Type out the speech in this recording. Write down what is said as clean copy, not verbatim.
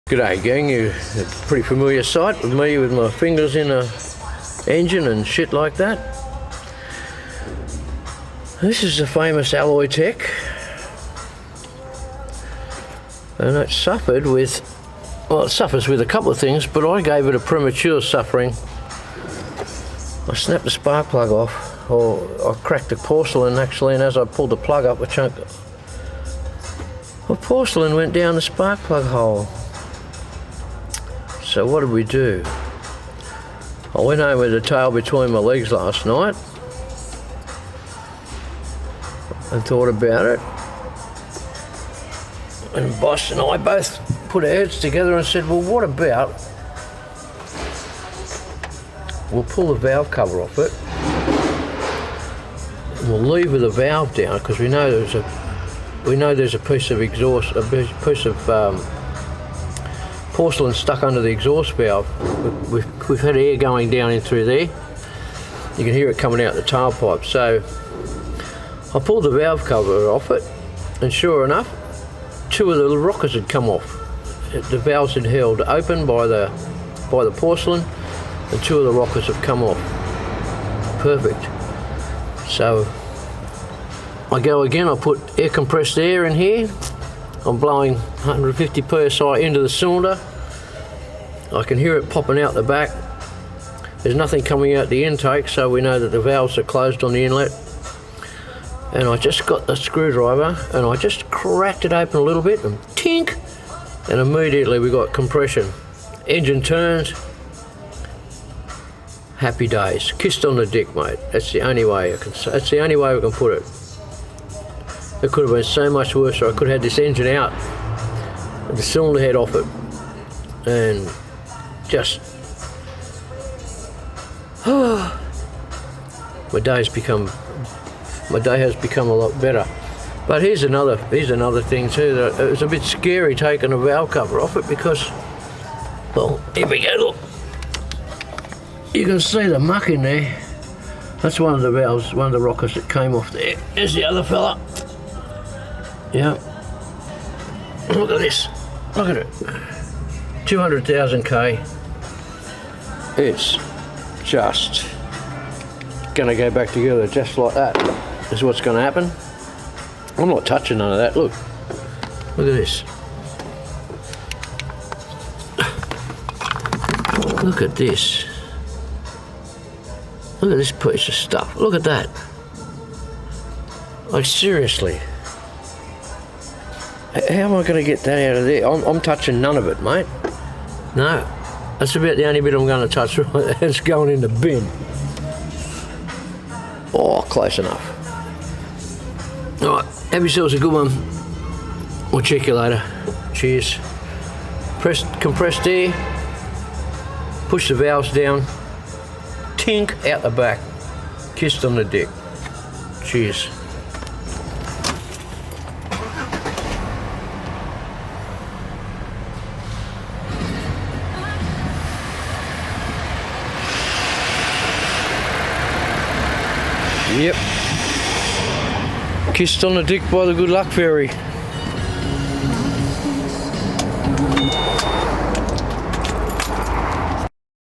G'day gang, you're a pretty familiar sight with me with my fingers in a engine and shit like that. This is the famous Alloy Tech, and it suffered with, well, it suffers with a couple of things, but I gave it a premature suffering. I snapped the spark plug off, or I cracked the porcelain actually, and as I pulled the plug up, a chunk of porcelain went down the spark plug hole. So what did we do? I went home with the tail between my legs last night and thought about it. And Boss and I both put our heads together and said, well, what about we'll pull the valve cover off it and we'll lever the valve down, because we know there's a piece of exhaust, a piece of porcelain stuck under the exhaust valve. We've had air going down in through there. You can hear it coming out the tailpipe. So I pulled the valve cover off it, and sure enough, two of the rockers had come off. The valves had held open by the porcelain, and two of the rockers have come off. Perfect. So I go again, I put air compressed air in here. I'm blowing 150 psi into the cylinder. I can hear it popping out the back. There's nothing coming out the intake, so we know that the valves are closed on the inlet. And I just got the screwdriver and I just cracked it open a little bit and tink, and immediately we got compression. Engine turns. Happy days. Kissed on the dick, mate. That's the only way that's the only way we can put it. It could have been so much worse, or I could have had this engine out, the cylinder head off it, and just, my day has become a lot better. But here's another thing too, that it was a bit scary taking the valve cover off it, because, well, here we go, look. You can see the muck in there. That's one of the valves, one of the rockers that came off there. There's the other fella. Yeah, look at this, look at it, 200,000 K, it's just gonna go back together just like that. This is what's gonna happen. I'm not touching none of that, look at this. Look at this. Look at this piece of stuff, look at that. Like seriously. How am I going to get that out of there? I'm touching none of it, mate. No. That's about the only bit I'm going to touch. It's going in the bin. Oh, close enough. Alright, have yourselves a good one. We'll check you later. Cheers. Compressed air. Push the valves down. Tink out the back. Kissed on the dick. Cheers. Yep. Kissed on the dick by the good luck fairy.